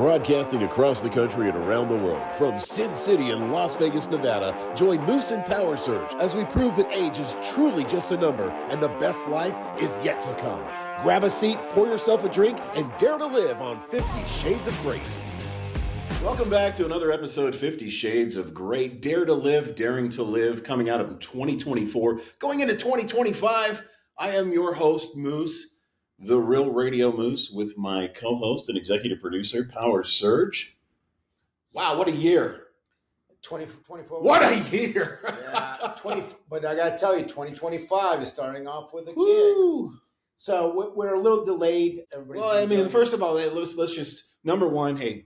Broadcasting across the country and around the world, from Sin City in Las Vegas, Nevada, join Moose and PowerSerg as we prove that age is truly just a number and the best life is yet to come. Grab a seat, pour yourself a drink, and dare to live on 50 Shades of Great. Welcome back to another episode, 50 Shades of Great. Dare to live, daring to live, coming out of 2024, going into 2025. I am your host, Moose, the Real Radio Moose, with my co-host and executive producer, PowerSerg. Wow, what a year. 2024. What a year. Yeah, but I got to tell you, 2025 is starting off with a Woo. kick. So we're a little delayed. Well, I mean, first of all, let's just, number one, hey,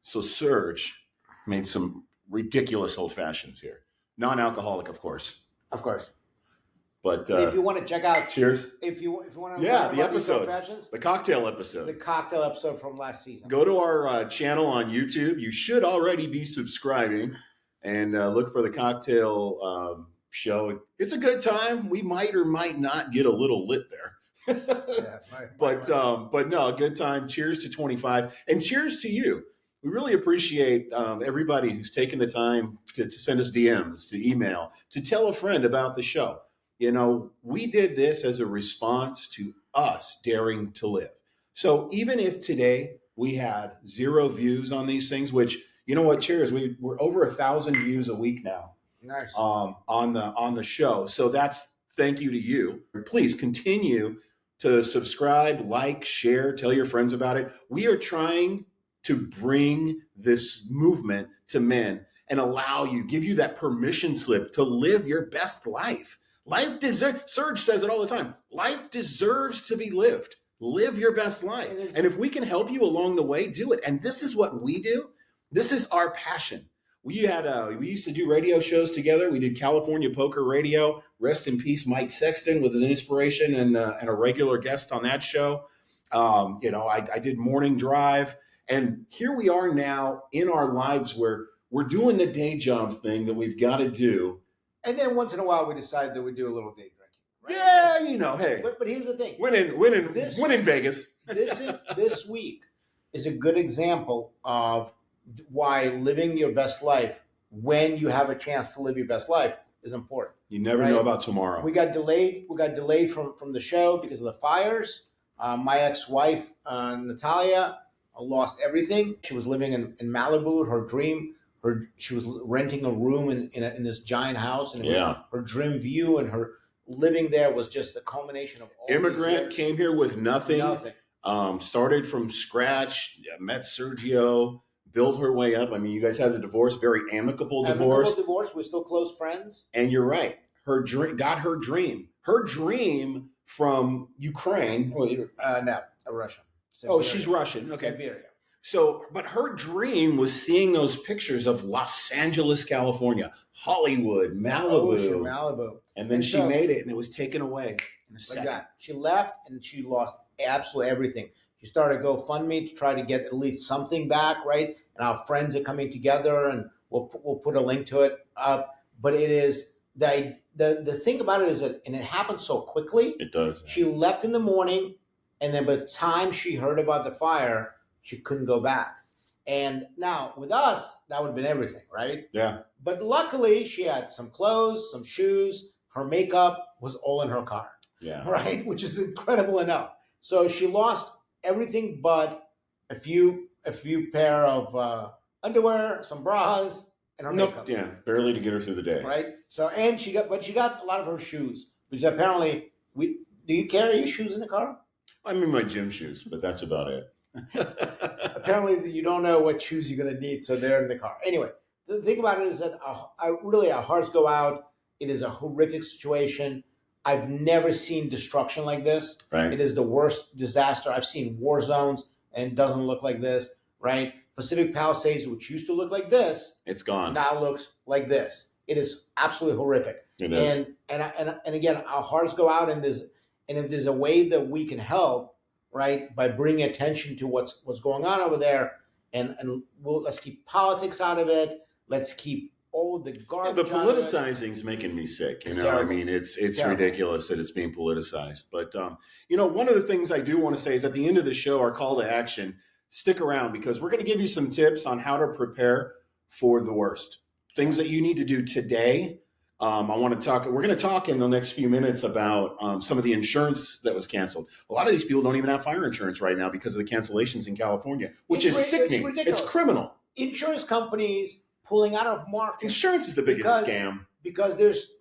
so Serge made some ridiculous old fashions here. Non-alcoholic, of course. Of course. But if you want to check out, cheers. If you want to, the episode, the cocktail episode, from last season. Go to our channel on YouTube. You should already be subscribing, and look for the cocktail show. It's a good time. We might or might not get a little lit there. But no, good time. Cheers to 25, and cheers to you. We really appreciate everybody who's taken the time to send us DMs, to email, to tell a friend about the show. You know, we did this as a response to us daring to live. So even if today we had 0 views on these things, which, you know what, cheers, we're over 1,000 views a week now. Nice. On the show. So that's thank you to you. Please continue to subscribe, like, share, tell your friends about it. We are trying to bring this movement to men and give you that permission slip to live your best life. Serge says it all the time. Life deserves to be lived. Live your best life. And if we can help you along the way, do it. And this is what we do. This is our passion. We used to do radio shows together. We did California Poker Radio. Rest in peace, Mike Sexton, with his inspiration and a regular guest on that show. I did Morning Drive. And here we are now in our lives where we're doing the day job thing that we've got to do. And then once in a while, we decide that we do a little day drinking. Right? Yeah, hey. But here's the thing. Win in Vegas. This week is a good example of why living your best life, when you have a chance to live your best life, is important. You never know about tomorrow. We got delayed from the show because of the fires. My ex-wife, Natalia, lost everything. She was living in Malibu. Her dream. She was renting a room in this giant house, and her dream view, and her living there was just the culmination of all. Immigrant, came here with nothing. Started from scratch. Met Sergio, built her way up. I mean, you guys had the divorce, very amicable divorce. We're still close friends. And you're right. Her dream from Ukraine. No, Russia. Siberia. Oh, she's Russian. Okay. Siberia. So, but her dream was seeing those pictures of Los Angeles, California, Hollywood, Malibu. And then she made it, and it was taken away in a second. Like that. She left, and she lost absolutely everything. She started GoFundMe to try to get at least something back, right? And our friends are coming together, and we'll put a link to it up. But it is the thing about it is that, and it happened so quickly. It does. She left in the morning, and then by the time she heard about the fire, she couldn't go back. And now with us, that would have been everything, right? Yeah. But luckily, she had some clothes, some shoes. Her makeup was all in her car. Yeah. Right? Which is incredible enough. So she lost everything but a few pair of underwear, some bras, and her makeup. Yeah, barely to get her through the day. Right? So, and she got a lot of her shoes, which apparently, do you carry your shoes in the car? I'm in my gym shoes, but that's about it. Apparently, you don't know what shoes you're going to need, so they're in the car. Anyway, the thing about it is that our hearts go out. It is a horrific situation. I've never seen destruction like this. Right. It is the worst disaster. I've seen war zones, and it doesn't look like this, right? Pacific Palisades, which used to look like this, it's gone. Now looks like this. It is absolutely horrific. It is. And again, our hearts go out, and if there's a way that we can help, right, by bringing attention to what's going on over there, and let's keep politics out of it. Let's keep all the garbage. The politicizing is making me sick. You know, terrible. I mean, it's ridiculous that it's being politicized. But one of the things I do want to say is at the end of the show, our call to action. stick around because we're going to give you some tips on how to prepare for the worst. Things that you need to do today. I want to talk. We're going to talk in the next few minutes about some of the insurance that was canceled. A lot of these people don't even have fire insurance right now because of the cancellations in California, which is sickening. It's criminal. Insurance companies pulling out of market. Insurance is the biggest scam because there's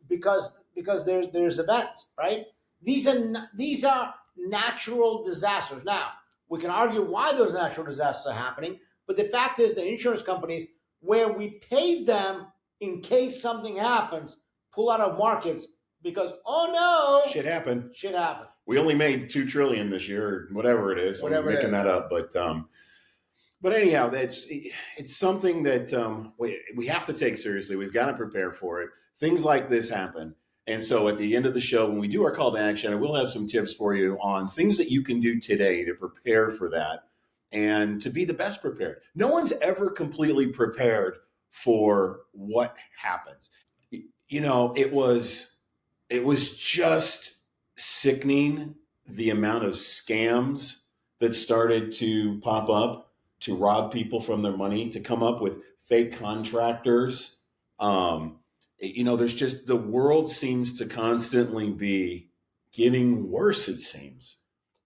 events, right? These are natural disasters. Now we can argue why those natural disasters are happening, but the fact is the insurance companies, where we paid them in case something happens, pull out of markets because shit happened. We only made $2 trillion this year, or whatever it is. I'm making that up, but anyhow, it's something that we have to take seriously. We've got to prepare for it. Things like this happen. And so at the end of the show, when we do our call to action, I will have some tips for you on things that you can do today to prepare for that and to be the best prepared. No one's ever completely prepared for what happens. You know, it was just sickening, the amount of scams that started to pop up to rob people from their money, to come up with fake contractors. There's just, the world seems to constantly be getting worse, it seems.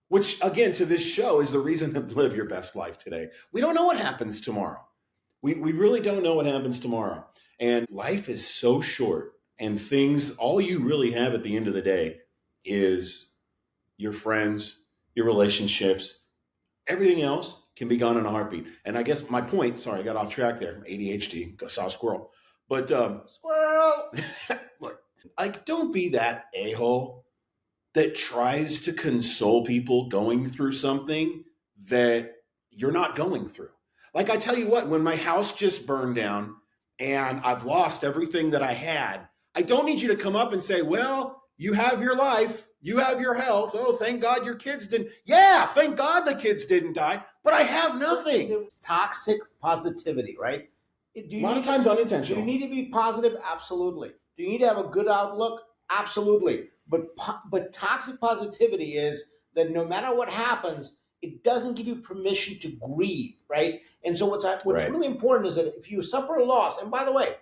Which, again, to this show is the reason to live your best life today. We don't know what happens tomorrow. We really don't know what happens tomorrow. And life is so short, and all you really have at the end of the day is your friends, your relationships. Everything else can be gone in a heartbeat. And I guess my point, sorry, I got off track there. ADHD, saw a squirrel. But squirrel. Look, don't be that a-hole that tries to console people going through something that you're not going through. Like, I tell you what, when my house just burned down and I've lost everything that I had, I don't need you to come up and say, well, you have your life, you have your health. Oh, thank God your kids didn't. Yeah, thank God the kids didn't die, but I have nothing. Toxic positivity, right? A lot of times unintentional. Do you need to be positive? Absolutely. Do you need to have a good outlook? Absolutely. But toxic positivity is that no matter what happens, it doesn't give you permission to grieve, right? And so what's really important is that if you suffer a loss, and by the way,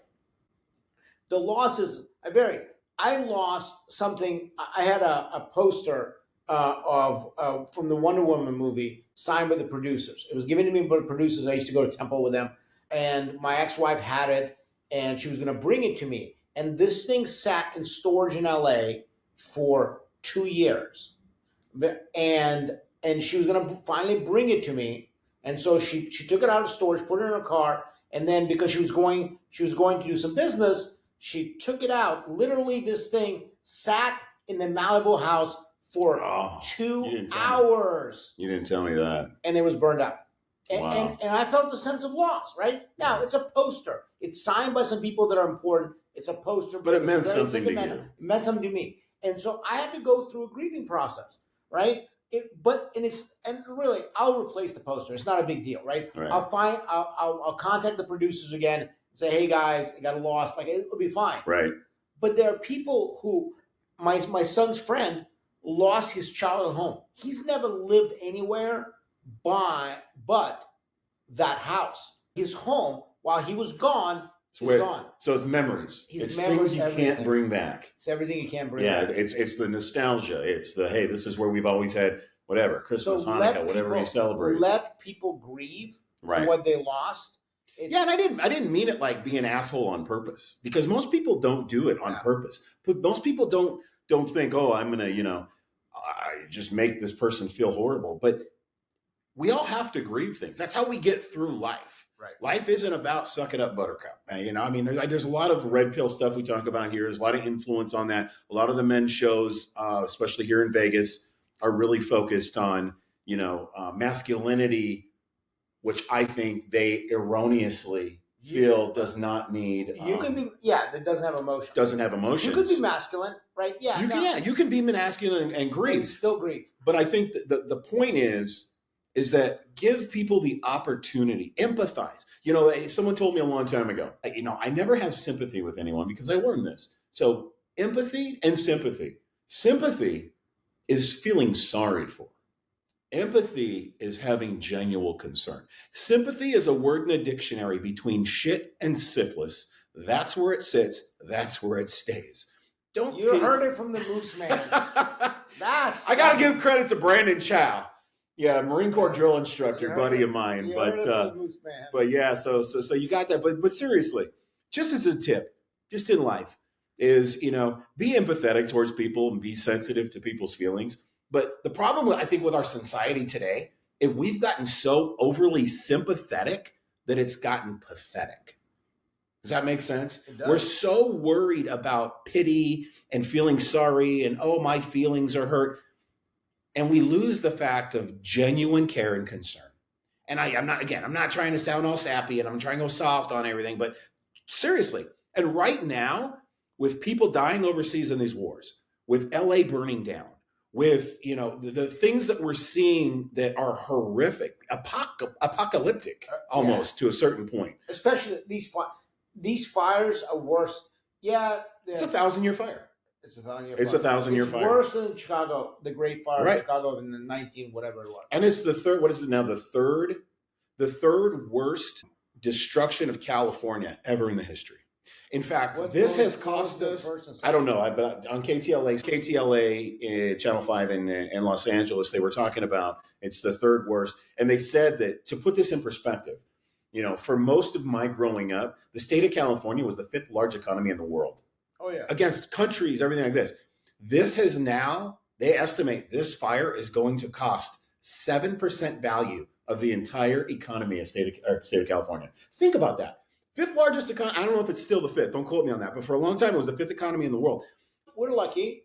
the losses vary. I lost something. I had a poster from the Wonder Woman movie signed by the producers. It was given to me by the producers. I used to go to temple with them, and my ex-wife had it, and she was going to bring it to me. And this thing sat in storage in LA for 2 years, and she was going to finally bring it to me. And so she took it out of storage, put it in her car, and then because she was going to do some business, she took it out. Literally, this thing sat in the Malibu house for 2 hours. You didn't tell me that. And it was burned up. And, wow. and I felt a sense of loss, right? Now, it's a poster. It's signed by some people that are important. It's a poster. But it meant something to you. It meant something to me. And so I had to go through a grieving process, right? Really, I'll replace the poster. It's not a big deal, right? I'll contact the producers again and say, hey guys, I got a loss. Like, it'll be fine. Right. But there are people who, my son's friend lost his child at home. He's never lived anywhere but that house. His home, while he was gone, gone. So it's memories. It's things you can't bring back. It's everything you can't bring back. Yeah, it's the nostalgia. It's the, hey, this is where we've always had whatever, Christmas, Hanukkah, whatever you celebrate. Let people grieve for what they lost. And I didn't mean it like be an asshole on purpose, because most people don't do it on purpose. But most people don't think, oh, I'm gonna, I just make this person feel horrible. But we all have to grieve things. That's how we get through life. Right. Life isn't about suck it up, buttercup. There's a lot of red pill stuff we talk about here. There's a lot of influence on that. A lot of the men's shows, especially here in Vegas, are really focused on, masculinity, which I think they erroneously feel does not need. That doesn't have emotions. Doesn't have emotions. You could be masculine, right? You can be masculine and grieve. And still grieve. But I think that the point is that give people the opportunity, empathize. Someone told me a long time ago, I never have sympathy with anyone because I learned this. So empathy and sympathy. Sympathy is feeling sorry for. Empathy is having genuine concern. Sympathy is a word in the dictionary between shit and syphilis. That's where it sits. That's where it stays. Don't You heard it from the Moose Man. I got to give credit to Brandon Chow. Yeah, Marine Corps drill instructor, buddy of mine. You heard it from the Moose Man. But yeah, so you got that. But seriously, just as a tip, just in life, is be empathetic towards people and be sensitive to people's feelings. But the problem, I think, with our society today, if we've gotten so overly sympathetic that it's gotten pathetic. Does that make sense? We're so worried about pity and feeling sorry and, oh, my feelings are hurt. And we lose the fact of genuine care and concern. And I'm not trying to sound all sappy and I'm trying to go soft on everything, but seriously. And right now, with people dying overseas in these wars, with LA burning down, with the things that we're seeing that are horrific, apocalyptic almost to a certain point. Especially these fires are worse. Yeah, it's a 1,000-year fire. It's a 1,000-year fire. It's a 1,000-year fire. It's worse than Chicago, the Great Fire in Chicago in the 19 whatever it was. And it's the third. What is it now? The third worst destruction of California ever in the history. In fact, this has cost us, I don't know, but on KTLA in Channel 5 in Los Angeles, they were talking about it's the third worst. And they said that, to put this in perspective, for most of my growing up, the state of California was the 5th largest economy in the world. Oh, yeah. Against countries, everything like this. This has now, they estimate this fire is going to cost 7% value of the entire economy of state of California. Think about that. 5th largest economy. I don't know if it's still the 5th. Don't quote me on that. But for a long time, it was the 5th economy in the world. We're lucky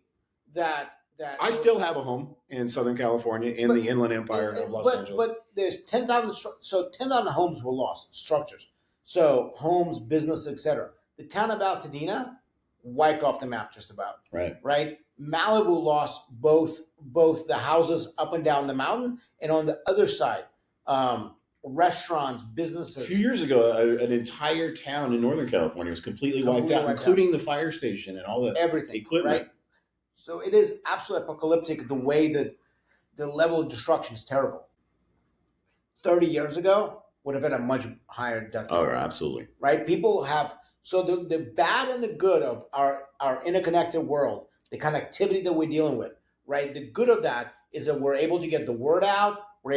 that I still have a home in Southern California in the Inland Empire of Los Angeles. But there's 10,000. So 10,000 homes were lost, structures. So homes, business, etc. The town of Altadena wiped off the map just about. Right. Malibu lost both the houses up and down the mountain, and on the other side, restaurants, businesses. A few years ago, an entire town in Northern California was completely wiped out, including the fire station and all the everything equipment. Right? So it is absolutely apocalyptic the way that the level of destruction is terrible. 30 years ago would have been a much higher death rate. Oh, absolutely. Right? People have, so the bad and the good of our interconnected world, the connectivity that we're dealing with, right? The good of that is that we're able to get the word out. We're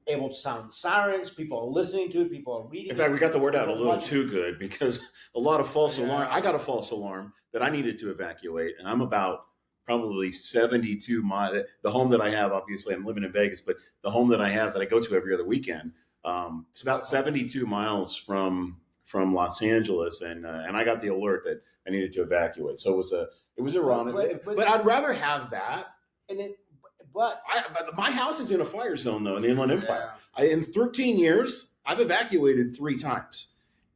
able to sound sirens. People are listening to it. People are reading. In fact, we got the word out a little too good, because a lot of false alarm. I got a false alarm that I needed to evacuate, and I'm about probably 72 miles. The home that I have, obviously, I'm living in Vegas, but the home that I have that I go to every other weekend, it's about 72 miles from Los Angeles, and I got the alert that I needed to evacuate. So it was a run, but I'd rather have that. But my house is in a fire zone, though, in the Inland Empire. In 13 years, I've evacuated 3 times.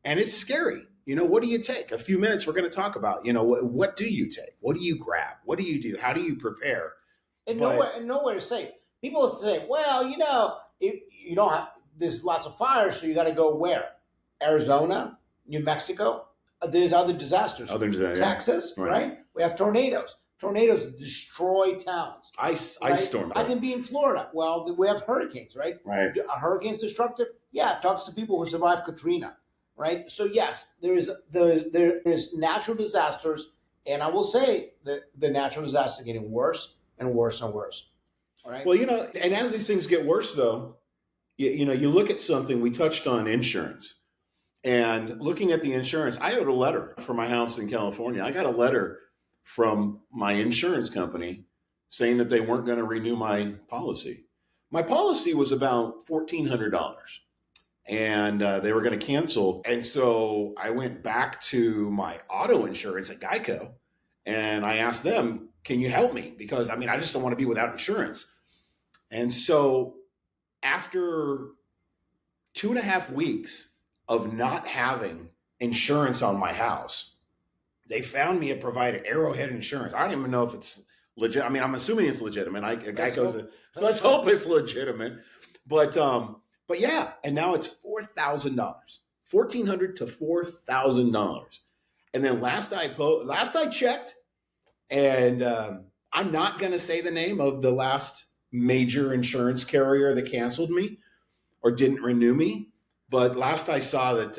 And it's scary. What do you take? A few minutes we're going to talk about, what do you take? What do you grab? What do you do? How do you prepare? And nowhere is safe. People say, well, you don't have, there's lots of fires, so you got to go where? Arizona, New Mexico. There's other disasters. Texas, right? We have tornadoes. Tornadoes destroy towns. Ice storm. I can be in Florida. Well, we have hurricanes, right? Right. Are hurricanes destructive? Yeah, it talks to people who survived Katrina, right? So yes, there is natural disasters, and I will say that the natural disasters are getting worse and worse and worse. All right. Well, and as these things get worse, though, you look at something. We touched on insurance, and looking at the insurance, I got a letter for my house in California. I got a letter from my insurance company saying that they weren't going to renew my policy. My policy was about $1,400, and they were going to cancel. And so I went back to my auto insurance at Geico, and I asked them, can you help me? Because, I just don't want to be without insurance. And so after 2.5 weeks of not having insurance on my house, they found me a provider, Arrowhead Insurance. I don't even know if it's legit. I'm assuming it's legitimate. Let's hope it's legitimate. But yeah, and now it's $4,000, $1,400 to $4,000. And then last I checked, and I'm not going to say the name of the last major insurance carrier that canceled me or didn't renew me. But last I saw that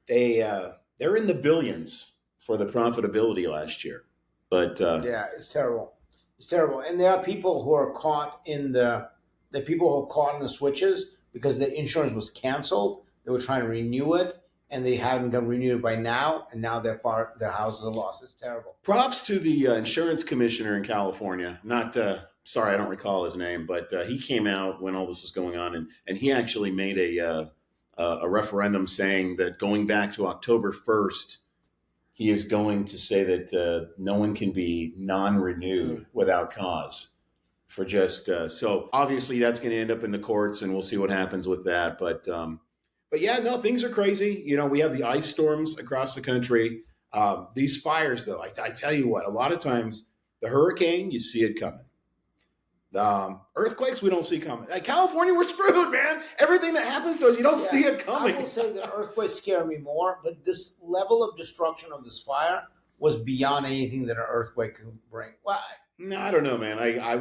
they're in the billions for the profitability last year. But Yeah, it's terrible. It's terrible. And there are people who are caught in the people who are caught in the switches because the insurance was canceled. They were trying to renew it and they haven't got renewed by now, and now their houses are lost. It's terrible. props to the insurance commissioner in California. Not sorry, I don't recall his name, but he came out when all this was going on, and he actually made a referendum saying that going back to October 1st, he is going to say that no one can be non-renewed without cause for just so obviously that's going to end up in the courts, and we'll see what happens with that. But yeah, no, things are crazy. We have the ice storms across the country. These fires, though, I tell you what, a lot of times the hurricane, you see it coming. Earthquakes, we don't see coming. California, we're screwed, man. Everything that happens to us, you don't see it coming. I will say the earthquakes scare me more, but this level of destruction of this fire was beyond anything that an earthquake could bring. Well, no, I don't know, man. I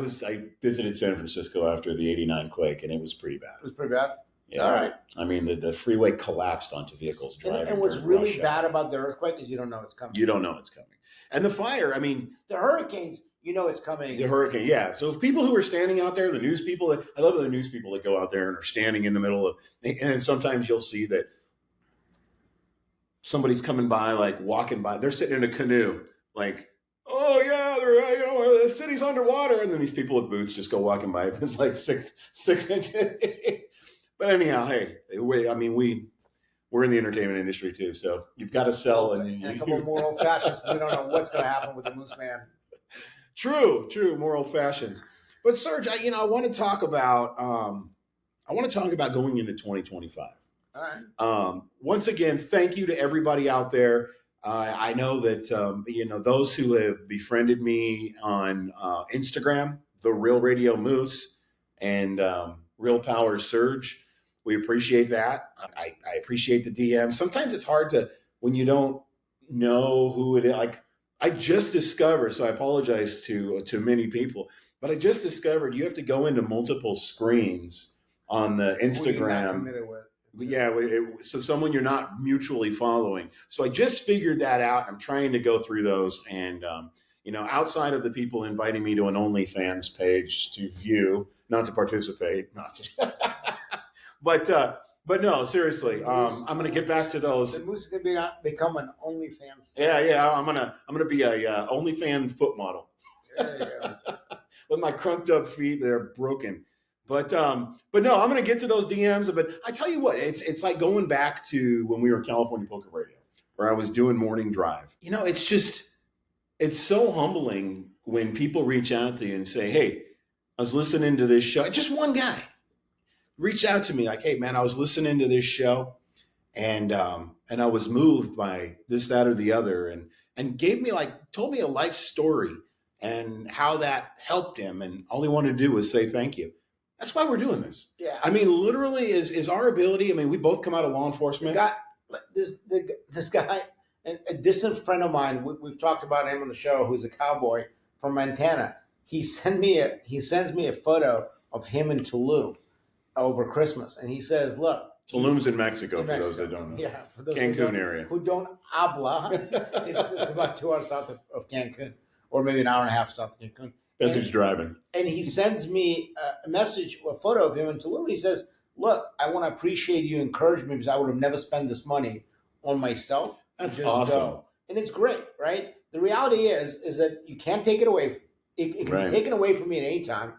visited San Francisco after the '89 quake, and it was pretty bad. It was pretty bad. Yeah. All right. I mean, the freeway collapsed onto vehicles driving. And what's really bad about the earthquake is you don't know it's coming. You don't know it's coming. And the fire, I mean, the hurricanes, you know it's coming. The hurricane, yeah. So people who are standing out there, the news people, I love the news people that go out there and are standing in the middle of, and sometimes you'll see that somebody's coming by, like walking by, they're sitting in a canoe, like, oh yeah, the city's underwater, and then these people with boots just go walking by. It's like six inches. But anyhow, hey, we're in the entertainment industry too, so you've got to sell and a couple more old fashions. We don't know what's going to happen with the Moose Man. True, more old fashions. But Serge, I want to talk about going into 2025. All right. Once again, thank you to everybody out there. I know that those who have befriended me on Instagram, the Real Radio Moose, and Real PowerSerg. We appreciate that. I appreciate the DM. Sometimes it's hard when you don't know who it is. Like I just discovered, so I apologize to many people, but I just discovered you have to go into multiple screens on the Instagram. Who you're not committed with. Yeah, so someone you're not mutually following. So I just figured that out. I'm trying to go through those, and outside of the people inviting me to an OnlyFans page to view, not to participate, not to. But no, seriously, I'm gonna get back to those. The Moose is gonna become an OnlyFans. Yeah, I'm gonna be a OnlyFans foot model. There you go. With my crunked up feet, they're broken. But no, I'm gonna get to those DMs. But I tell you what, it's like going back to when we were California Poker Radio, where I was doing morning drive. It's so humbling when people reach out to you and say, "Hey, I was listening to this show." Just one guy reached out to me like, "Hey, man, I was listening to this show, and I was moved by this, that, or the other," and told me a life story and how that helped him, and all he wanted to do was say thank you. That's why we're doing this. Yeah. I mean, literally, is our ability. I mean, we both come out of law enforcement. This guy, a distant friend of mine, we've talked about him on the show, who's a cowboy from Montana. He sends me a photo of him in Tulum over Christmas, and he says, "Look, Tulum's in Mexico, for those that don't know. Yeah, for those Cancun area. Who don't habla." It's about 2 hours south of Cancun, or maybe an hour and a half south of Cancun. That's who's driving. And he sends me a message, a photo of him in Tulum. He says, "Look, I want to appreciate you, encourage me, because I would have never spent this money on myself." That's awesome. Go. And it's great, right? The reality is that you can't take it away. It can be taken away from me at any time.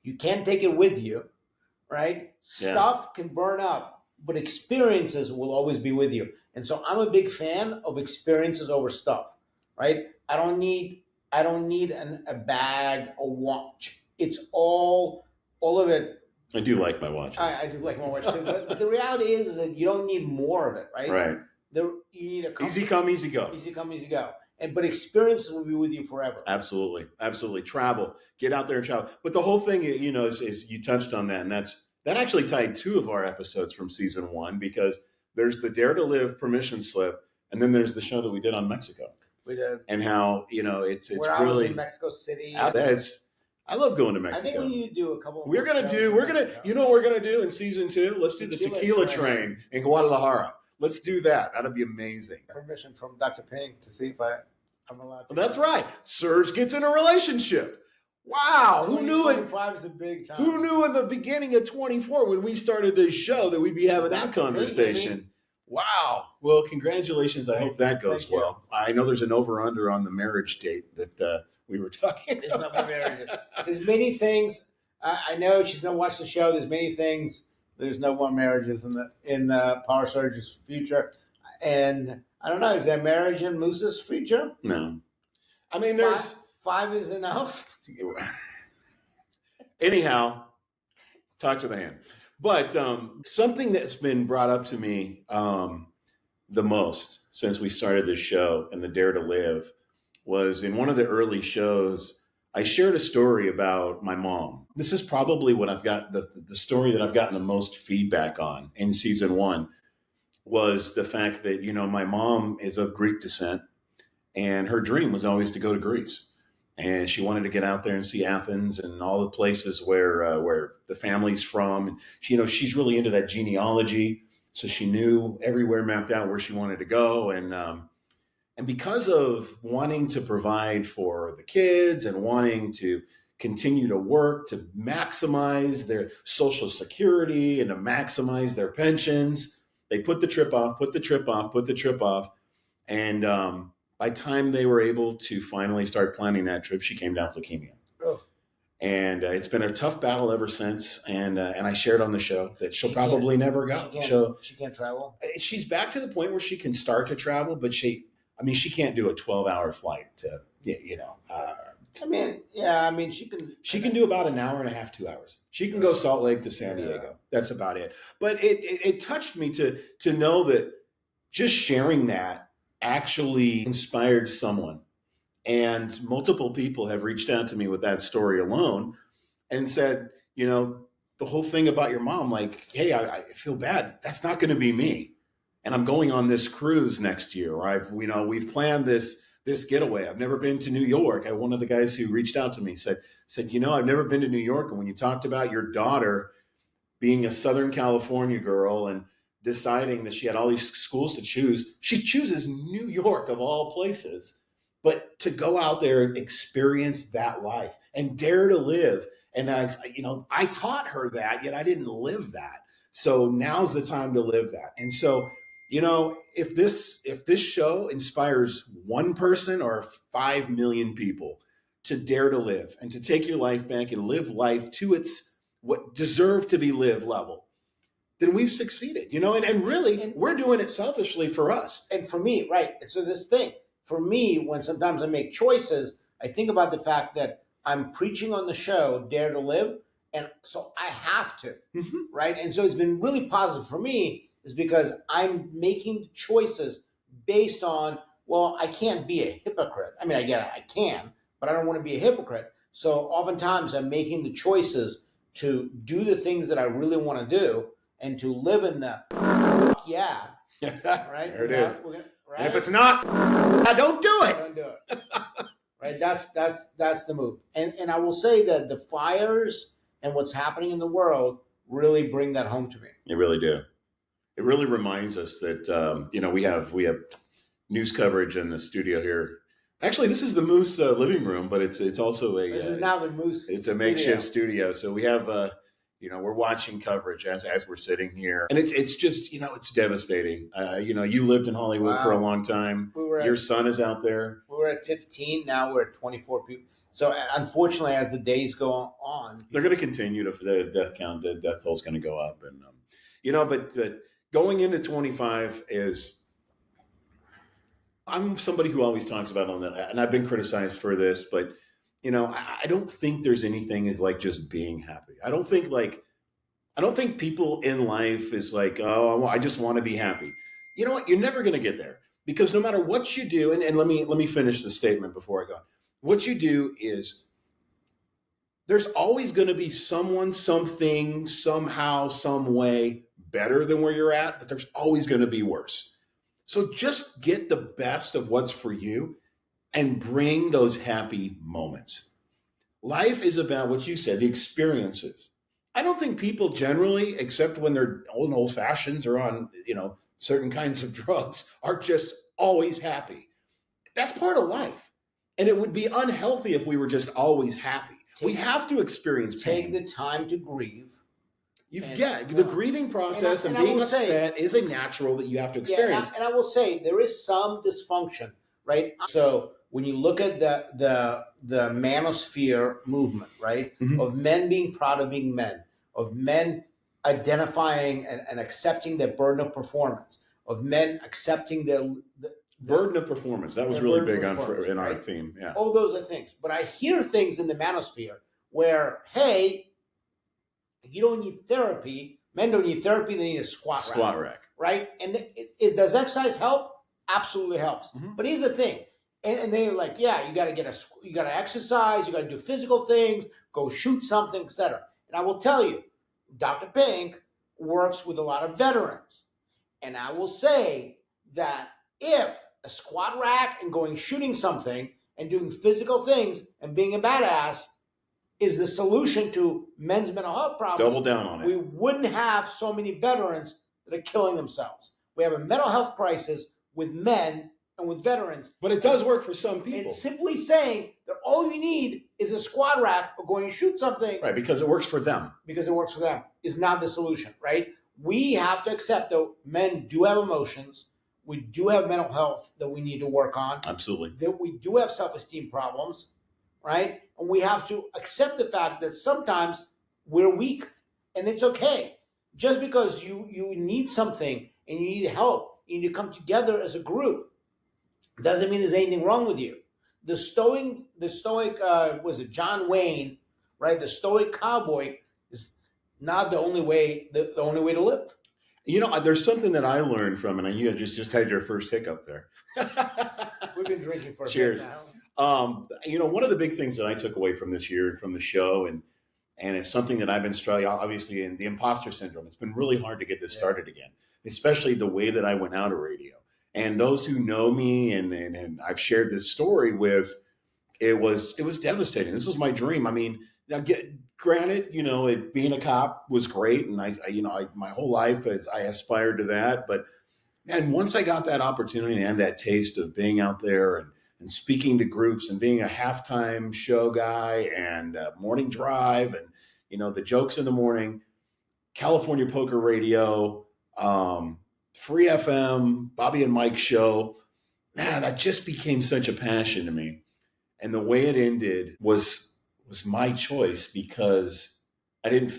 You can't take it with you, right? Yeah. Stuff can burn up, but experiences will always be with you. And so I'm a big fan of experiences over stuff, right? I don't need a bag, a watch. It's all of it. I do like my watch. I do like my watch too. But the reality is that you don't need more of it, right? Right. You need a easy come, easy go. Easy come, easy go. But experiences will be with you forever. Absolutely. Travel. Get out there and travel. But the whole thing, is you touched on that, and that actually tied 2 of our episodes from season 1, because there's the Dare to Live permission slip, and then there's the show that we did on Mexico. We did. And how, it's where really. I was in Mexico City. I love going to I think Mexico. we need to do a couple. We're gonna do. We're gonna. You know what we're gonna do in season 2? Let's do the tequila train in Guadalajara. Let's do that. That'd be amazing. Permission from Dr. Ping to see if I'm allowed to. That's right. Serge gets in a relationship. Wow, who knew it? 25 is a big time. Who knew in the beginning of 24 when we started this show that we'd be having that conversation? Wow. Well, congratulations. I hope that goes well. I know there's an over-under on the marriage date that we were talking about. There's no more marriages. There's many things. I know she's going to watch the show. There's many things. There's no more marriages in PowerSerg's future. And I don't know, is there marriage in Moose's future? No. I mean, there's... 5 is enough. Anyhow, talk to the hand. But something that's been brought up to me the most since we started this show and the Dare to Live was in one of the early shows, I shared a story about my mom. This is probably what I've got, the story that I've gotten the most feedback on in season 1 was the fact that, my mom is of Greek descent and her dream was always to go to Greece. And she wanted to get out there and see Athens and all the places where the family's from. And she's really into that genealogy, so she knew everywhere mapped out where she wanted to go. And because of wanting to provide for the kids and wanting to continue to work to maximize their Social Security and to maximize their pensions, they put the trip off. And by the time they were able to finally start planning that trip, she came down with leukemia. Oh. And it's been a tough battle ever since. And I shared on the show that she'll probably never go. She can't travel? She's back to the point where she can start to travel, but she can't do a 12-hour flight to, she can do about an hour and a half, 2 hours. She can go Salt Lake to San Diego. That's about it. But it touched me to know that just sharing that actually inspired someone. And multiple people have reached out to me with that story alone and said, the whole thing about your mom, like, hey, I feel bad. That's not going to be me. And I'm going on this cruise next year. Or we've planned this getaway. I've never been to New York. One of the guys who reached out to me said, I've never been to New York. And when you talked about your daughter being a Southern California girl and deciding that she had all these schools to choose, she chooses New York of all places, but to go out there and experience that life and dare to live. And I taught her that, yet I didn't live that. So now's the time to live that. And so, if this show inspires one person or 5 million people to dare to live and to take your life back and live life to its what deserve to be lived level, then we've succeeded, and really we're doing it selfishly for us. And for me, right. So this thing, for me, when sometimes I make choices, I think about the fact that I'm preaching on the show, Dare to Live. And so I have to, right? And so it's been really positive for me is because I'm making choices based on, well, I can't be a hypocrite. I mean, I can, but I don't want to be a hypocrite. So oftentimes I'm making the choices to do the things that I really want to do and to live in the right? There it is. Right? And if it's not, I don't do it. Don't do it. Right? That's the move. And I will say that the fires and what's happening in the world really bring that home to me. They really do. It really reminds us that we have news coverage in the studio here. Actually, this is the Moose living room, but it's also this is now the Moose. It's a makeshift studio, so we have we're watching coverage as we're sitting here, and it's just it's devastating. You lived in Hollywood for a long time. Your son is out there. We were at 15. Now we're at 24 people. So unfortunately, as the days go on, they're going to continue to the death count. The death toll is going to go up, and but going into 25 is. I'm somebody who always talks about on that, and I've been criticized for this, but I don't think there's anything is like just being happy. I don't think people in life is like, oh, I just want to be happy. You know what? You're never going to get there because no matter what you do, and let me finish the statement before I go. What you do is there's always going to be someone, something, somehow, some way better than where you're at, but there's always going to be worse. So just get the best of what's for you and bring those happy moments. Life is about what you said, the experiences. I don't think people generally, except when they're old fashions or on, certain kinds of drugs, are just always happy. That's part of life. And it would be unhealthy if we were just always happy. We have to experience pain. Take the time to grieve. The grieving process and being upset is a natural that you have to experience. And I will say there is some dysfunction, right? So when you look at the manosphere movement, right, of men being proud of being men, of men identifying and accepting their burden of performance, of men accepting the burden of performance. That was really big in our theme. Yeah. All those are things. But I hear things in the manosphere where, hey, you don't need therapy. Men don't need therapy. They need a squat rack. Right? And does exercise help? Absolutely helps. But here's the thing. And they're like, yeah, you got to exercise. You got to do physical things. Go shoot something, etc. And I will tell you, Dr. Pink works with a lot of veterans. And I will say that if a squat rack and going shooting something and doing physical things and being a badass is the solution to men's mental health problems, double down on it. We wouldn't have so many veterans that are killing themselves. We have a mental health crisis with men and with veterans. But it does work for some people. It's simply saying that all you need is a squat rack or going to shoot something. Right, because it works for them. Because it works for them is not the solution, right? We have to accept that men do have emotions. We do have mental health that we need to work on. Absolutely. That we do have self-esteem problems, right? And we have to accept the fact that sometimes we're weak, and it's okay. Just because you need something and you need help, you need to come together as a group, doesn't mean there's anything wrong with you. The stoic was it John Wayne, right? The stoic cowboy is not the only way. The only way to live. There's something that I learned from, and you just had your first hiccup there. We've been drinking for a Cheers. bit now. One of the big things that I took away from this year and from the show, and it's something that I've been struggling, obviously, in the imposter syndrome. It's been really hard to get this started again, especially the way that I went out of radio. And those who know me and I've shared this story with, it was devastating. This was my dream. I mean, now granted, being a cop was great, and I my whole life I aspired to that. But man, once I got that opportunity and that taste of being out there and speaking to groups and being a halftime show guy and morning drive and the jokes in the morning, California Poker Radio, Free FM, Bobby and Mike show, man, that just became such a passion to me. And the way it ended was my choice because I didn't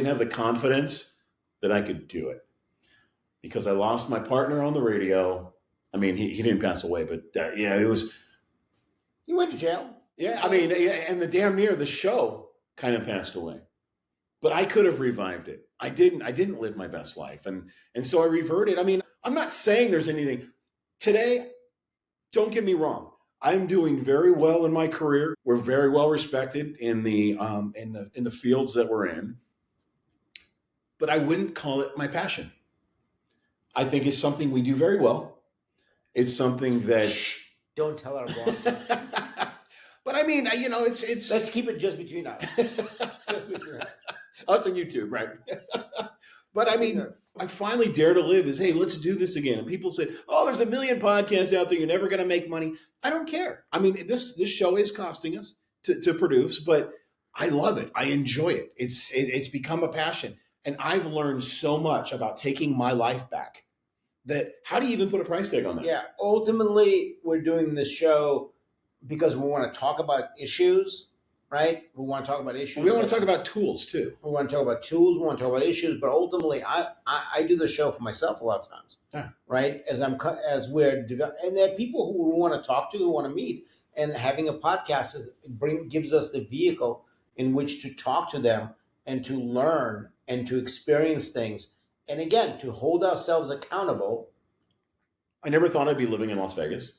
have the confidence that I could do it because I lost my partner on the radio. I mean, he didn't pass away, but it was. He went to jail. Yeah, I mean, and the show kind of passed away, but I could have revived it. I didn't live my best life, and so I reverted. I mean, I'm not saying there's anything today. Don't get me wrong. I'm doing very well in my career. We're very well respected in the fields that we're in, but I wouldn't call it my passion. I think it's something we do very well. It's something that don't tell our bosses. But I mean, it's let's keep it just between us. Just between us. Us and YouTube, right? But I mean, I finally dare to live is, hey, let's do this again. And people say, oh, there's a million podcasts out there. You're never going to make money. I don't care. I mean, this show is costing us to produce, but I love it. I enjoy it. It's become a passion. And I've learned so much about taking my life back that how do you even put a price tag on that? Yeah. Ultimately, we're doing this show because we want to talk about issues. Right? We want to talk about issues. We want to talk about tools too. We want to talk about tools. We want to talk about issues. But ultimately, I do the show for myself a lot of times. Yeah. Right? As we're developing, and there are people who we want to talk to, who want to meet, and having a podcast gives us the vehicle in which to talk to them and to learn and to experience things, and again to hold ourselves accountable. I never thought I'd be living in Las Vegas.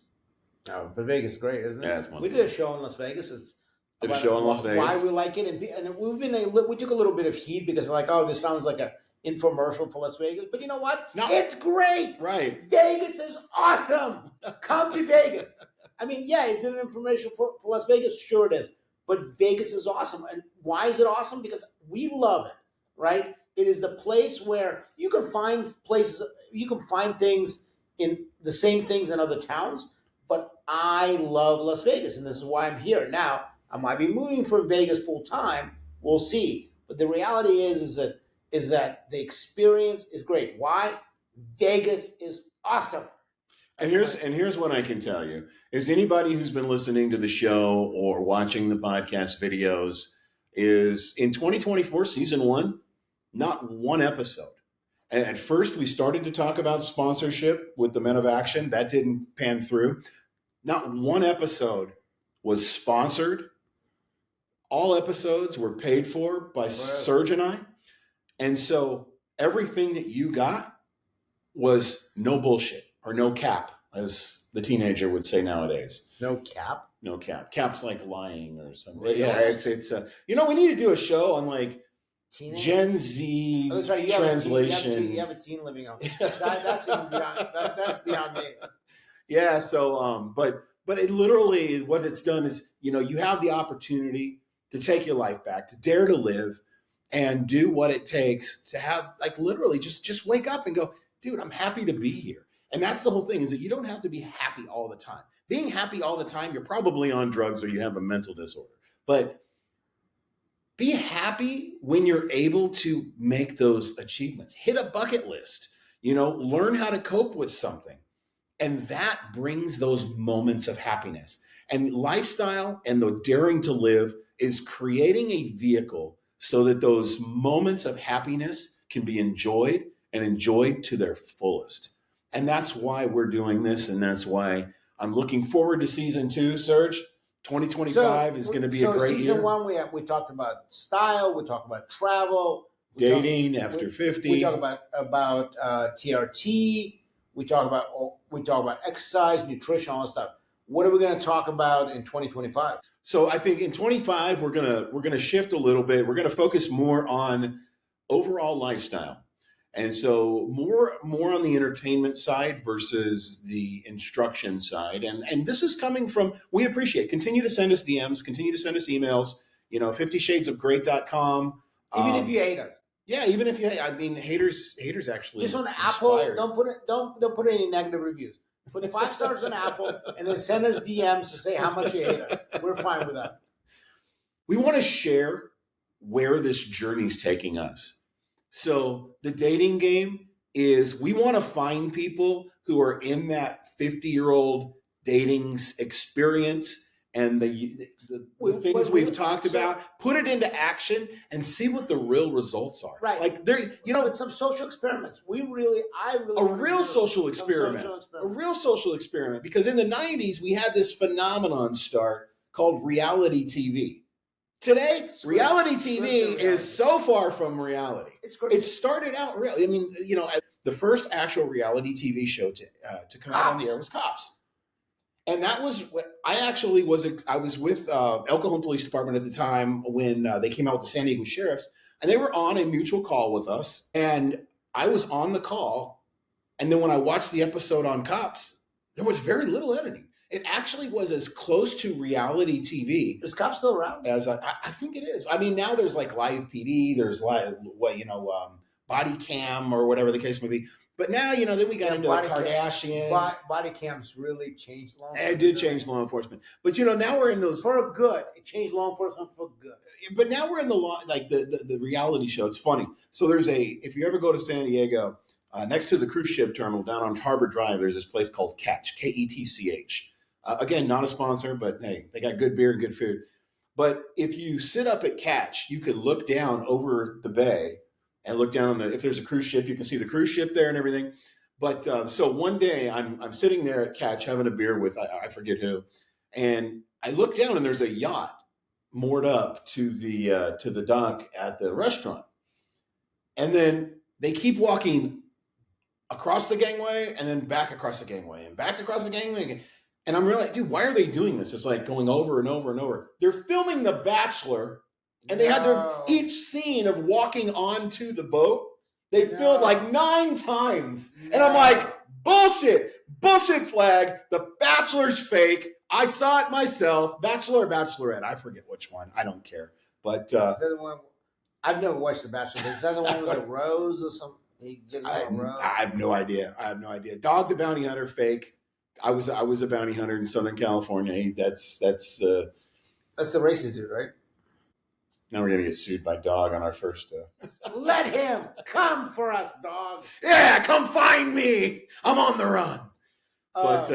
Oh, but Vegas is great, isn't it? Yeah, it's wonderful. We did a show in Las Vegas. Did a show in Las Vegas. Why we like it, and we took a little bit of heat because like, oh, this sounds like an infomercial for Las Vegas. But you know what? No. It's great. Right. Vegas is awesome. Come to Vegas. I mean, yeah, is it an infomercial for Las Vegas? Sure it is. But Vegas is awesome. And why is it awesome? Because we love it, right? It is the place where you can find places, you can find things in the same things in other towns, but I love Las Vegas, and this is why I'm here. Now, I might be moving from Vegas full time. We'll see. But the reality is that the experience is great. Why? Vegas is awesome. And here's what I can tell you is anybody who's been listening to the show or watching the podcast videos is in 2024 season 1, not one episode. At first, we started to talk about sponsorship with the Men of Action. That didn't pan through. Not one episode was sponsored. All episodes were paid for by Serge and I. And so everything that you got was no bullshit or no cap, as the teenager would say nowadays. No cap? No cap. Cap's like lying or something. Yeah, it's we need to do a show on like teenage? Gen Z translation. You have a teen living on. That's even beyond. That's beyond me. Yeah. So, but it literally what it's done is you have the opportunity to take your life back, to dare to live, and do what it takes to have like literally just wake up and go, dude, I'm happy to be here. And that's the whole thing is that you don't have to be happy all the time. Being happy all the time, you're probably on drugs or you have a mental disorder. But be happy when you're able to make those achievements. Hit a bucket list, learn how to cope with something. And that brings those moments of happiness. And lifestyle and the daring to live is creating a vehicle so that those moments of happiness can be enjoyed and enjoyed to their fullest. And that's why we're doing this. And that's why I'm looking forward to season 2, Serge. 2025 is going to be a great year. Season 1, we talked about style. We talked about travel. Dating after 50. We talk about TRT. We talk about exercise, nutrition, all that stuff. What are we going to talk about in 2025? So I think in 25 we're gonna shift a little bit. We're going to focus more on overall lifestyle. And so more on the entertainment side versus the instruction side. And this is coming from, we appreciate, continue to send us DMs, continue to send us emails, 50shadesofgreat.com. Even if you hate us. Yeah, even if you hate, haters actually. Just on Apple, don't put any negative reviews. Put 5 stars on Apple and then send us DMs to say how much you hate us. We're fine with that. We want to share where this journey's taking us. So the dating game is we want to find people who are in that 50-year-old dating experience and the things we've talked about, put it into action and see what the real results are. Right. Like there, it's some social experiments. A real social experiment. A real social experiment. Because in the 90s, we had this phenomenon start called reality TV. Today, reality TV is so far from reality. It started out real. I mean, the first actual reality TV show to come out on the air was Cops. And that was I was with El Cajon Police Department at the time when they came out with the San Diego Sheriffs, and they were on a mutual call with us. And I was on the call. And then when I watched the episode on Cops, there was very little editing. It actually was as close to reality TV. Is Cops still around? As I think it is. I mean, now there's like live PD, there's body cam or whatever the case may be. But now, then we got into the Kardashians. Body cams really changed law enforcement. It did change law enforcement. But, now we're in those. For good. It changed law enforcement for good. But now we're in the reality show. It's funny. So if you ever go to San Diego, next to the cruise ship terminal down on Harbor Drive, there's this place called Catch, Ketch. Again, not a sponsor, but hey, they got good beer and good food. But if you sit up at Catch, you can look down over the bay and look down if there's a cruise ship, you can see the cruise ship there and everything. But so one day I'm sitting there at Catch having a beer with, I forget who. And I look down and there's a yacht moored up to the dock at the restaurant. And then they keep walking across the gangway and then back across the gangway and back across the gangway again. And I'm really like, dude, why are they doing this? It's like going over and over and over. They're filming The Bachelor, and they had each scene of walking onto the boat. They filmed like 9 times. And I'm like, bullshit. bullshit flag. The Bachelor's fake. I saw it myself. Bachelor or Bachelorette. I forget which one. I don't care. But Is that the one? I've never watched The Bachelor. Is that the one with the rose or something? He gives him a rose. I have no idea. Dog the Bounty Hunter fake. I was a bounty hunter in Southern California. That's the racist dude, right? Now we're gonna get sued by Dog on our first. Let him come for us, Dog. Yeah, come find me. I'm on the run. But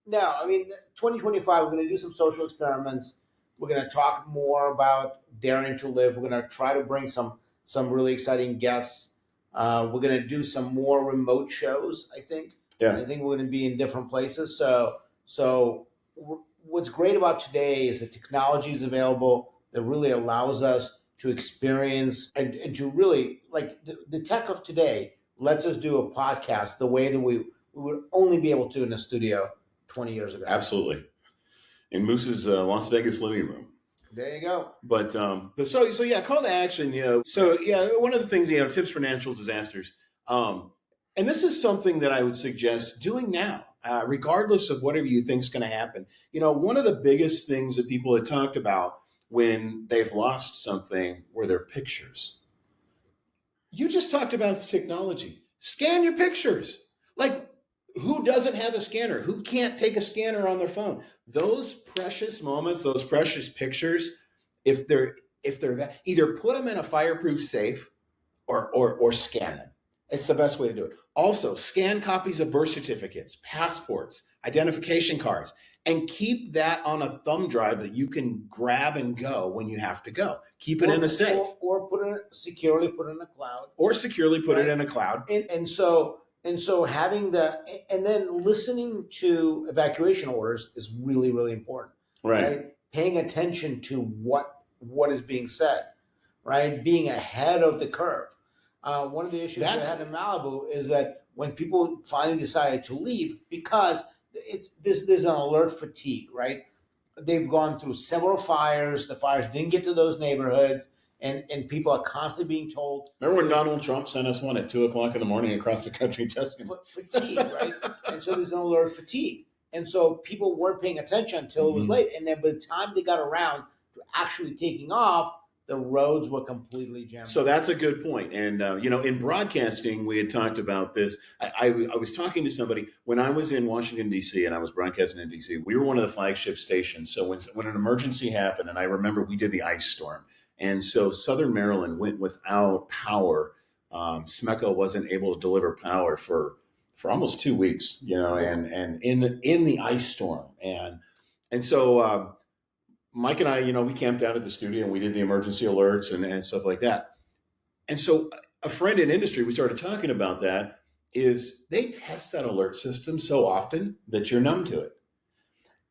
no, I mean, 2025. We're gonna do some social experiments. We're gonna talk more about daring to live. We're gonna try to bring some really exciting guests. We're gonna do some more remote shows. I think. Yeah. I think we're gonna be in different places. So what's great about today is the technology is available that really allows us to experience and to really, like, the tech of today lets us do a podcast the way that we would only be able to in a studio 20 years ago. Absolutely. In Moose's Las Vegas living room. There you go. But so yeah, call to action, So yeah, one of the things, tips for natural disasters. And this is something that I would suggest doing now, regardless of whatever you think is going to happen. One of the biggest things that people had talked about when they've lost something were their pictures. You just talked about technology. Scan your pictures. Like, who doesn't have a scanner? Who can't take a scanner on their phone? Those precious moments, those precious pictures, if they're that, either put them in a fireproof safe or scan them. It's the best way to do it. Also, scan copies of birth certificates, passports, identification cards, and keep that on a thumb drive that you can grab and go when you have to go. Keep it in a safe. Or securely put it in a cloud. Or securely put it in a cloud. And so having and then listening to evacuation orders is really, really important. Right? Paying attention to what is being said, right? Being ahead of the curve. One of the issues we had in Malibu is that when people finally decided to leave, because there's an alert fatigue, right? They've gone through several fires. The fires didn't get to those neighborhoods, and people are constantly being told. Remember when Donald Trump sent us one at 2:00 in the morning across the country testing? Fatigue, right? And so there's an alert fatigue. And so people weren't paying attention until it was late. And then by the time they got around to actually taking off, the roads were completely jammed. So that's a good point. And, in broadcasting, we had talked about this. I was talking to somebody when I was in Washington, D.C., and I was broadcasting in D.C. We were one of the flagship stations. So when an emergency happened, and I remember we did the ice storm. And so Southern Maryland went without power. SMECO wasn't able to deliver power for almost 2 weeks, and in the ice storm. And so Mike and I, we camped out at the studio and we did the emergency alerts and stuff like that. And so a friend in industry, we started talking about that, is they test that alert system so often that you're numb to it.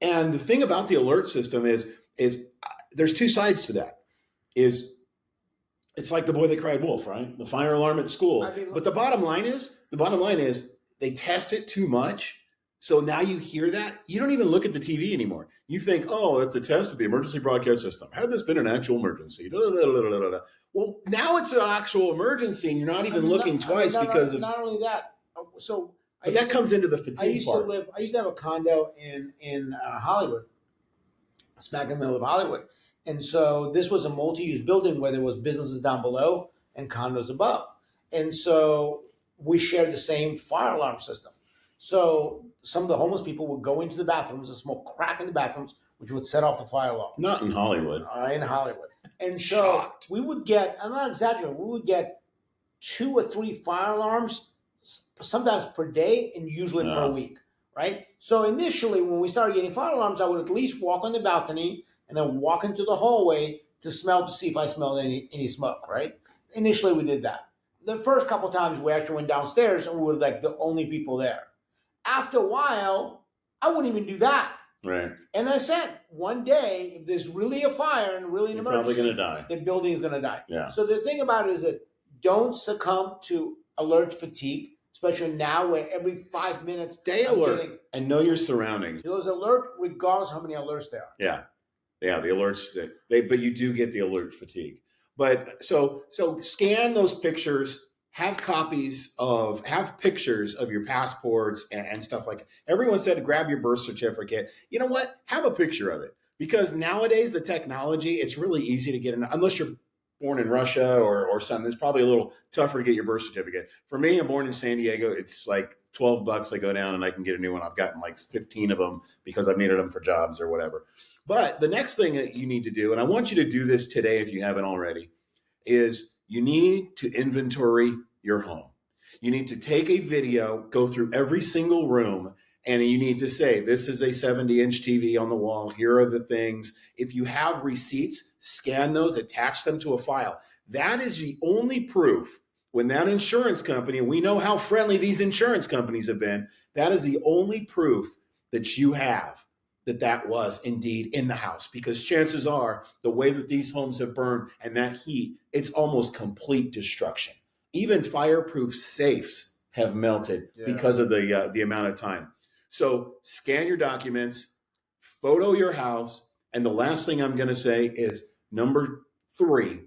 And the thing about the alert system is there's two sides to that. It's like the boy that cried wolf, right? The fire alarm at school. But the bottom line is they test it too much. So now you hear that, you don't even look at the TV anymore. You think, oh, that's a test of the emergency broadcast system. Had this been an actual emergency? Well, now it's an actual emergency, and you're not even looking twice because of. Not only that. But that comes into the fatigue part. I used to have a condo in Hollywood, smack in the middle of Hollywood, and so this was a multi-use building where there was businesses down below and condos above, and so we shared the same fire alarm system. So some of the homeless people would go into the bathrooms and smoke crack in the bathrooms, which would set off the fire alarm. Not in Hollywood. In Hollywood. And so we would get, I'm not exaggerating, we would get 2 or 3 fire alarms, sometimes per day and usually per week, right? So initially when we started getting fire alarms, I would at least walk on the balcony and then walk into the hallway to see if I smelled any smoke, right? Initially we did that. The first couple times we actually went downstairs and we were like the only people there. After a while, I wouldn't even do that. Right. And I said, one day, if there's really a fire and really an emergency, probably going to die. The building is going to die. Yeah. So the thing about it is that don't succumb to alert fatigue, especially now where every 5 minutes. Stay alert and know your surroundings. Those alert regardless of how many alerts there are. Yeah. Yeah, the alerts but you do get the alert fatigue. But so scan those pictures. have pictures of your passports and stuff like that. Everyone said to grab your birth certificate. You know what? Have a picture of it, because nowadays the technology, it's really easy to get in, unless you're born in Russia or something. It's probably a little tougher to get your birth certificate. For me, I'm born in San Diego. It's like $12. I go down and I can get a new one. I've gotten like 15 of them because I've needed them for jobs or whatever. But the next thing that you need to do, and I want you to do this today if you haven't already, is you need to inventory your home. You need to take a video, go through every single room, and you need to say, this is a 70-inch TV on the wall. Here are the things. If you have receipts, scan those, attach them to a file. That is the only proof when that insurance company, and we know how friendly these insurance companies have been, that is the only proof that you have that was indeed in the house. Because chances are, the way that these homes have burned and that heat, it's almost complete destruction. Even fireproof safes have melted because of the amount of time. So scan your documents, photo your house, and the last thing I'm going to say is number 3.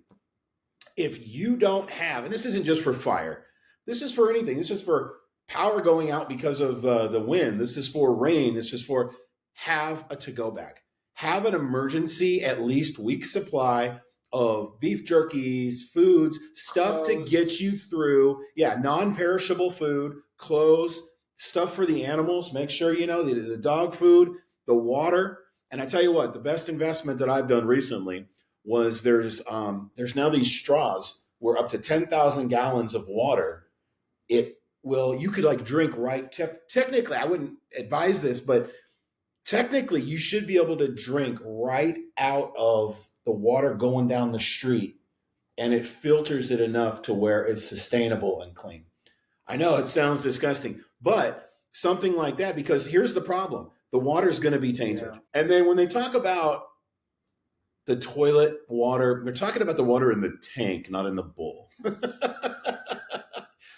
If you don't have, and this isn't just for fire, this is for anything. This is for power going out because of the wind. This is for rain. This is for, have a to-go bag. Have an emergency, at least week supply of beef jerkies, foods, stuff to get you through. Yeah, non-perishable food, clothes, stuff for the animals. Make sure you know the dog food, the water. And I tell you what, the best investment that I've done recently was there's now these straws where up to 10,000 gallons of water, you could like drink right. Technically, I wouldn't advise this, but technically you should be able to drink right out of the water going down the street, and it filters it enough to where it's sustainable and clean. I know it sounds disgusting, but something like that, because here's the problem. The water is going to be tainted. Yeah. And then when they talk about the toilet water, they're talking about the water in the tank, not in the bowl. The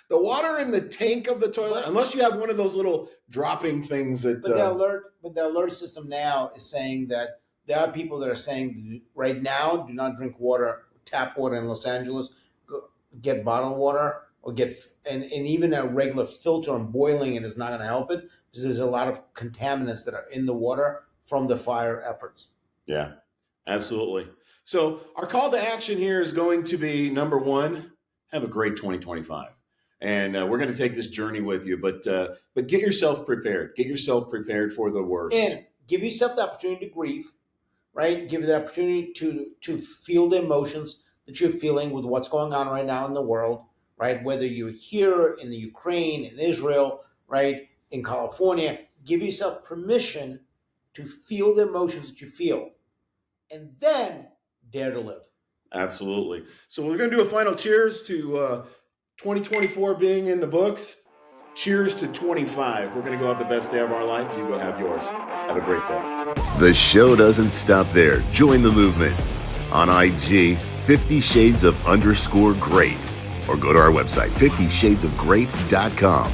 water in the tank of the toilet, unless you have one of those little dropping things that. But the alert system now is saying that there are people that are saying right now, do not drink tap water in Los Angeles. Get bottled water, or and even a regular filter and boiling it is not going to help it, because there's a lot of contaminants that are in the water from the fire efforts. Yeah, absolutely. So our call to action here is going to be, number 1, have a great 2025. And we're going to take this journey with you, but get yourself prepared. Get yourself prepared for the worst. And give yourself the opportunity to grieve, right? Give you the opportunity to feel the emotions that you're feeling with what's going on right now in the world, right? Whether you're here in the Ukraine, in Israel, right, in California, give yourself permission to feel the emotions that you feel, and then dare to live. Absolutely. So we're going to do a final cheers to 2024 being in the books. Cheers to 25. We're going to go have the best day of our life. You go have yours. Have a great day. The show doesn't stop there. Join the movement on IG, 50 Shades of _great, or go to our website, 50shadesofgreat.com.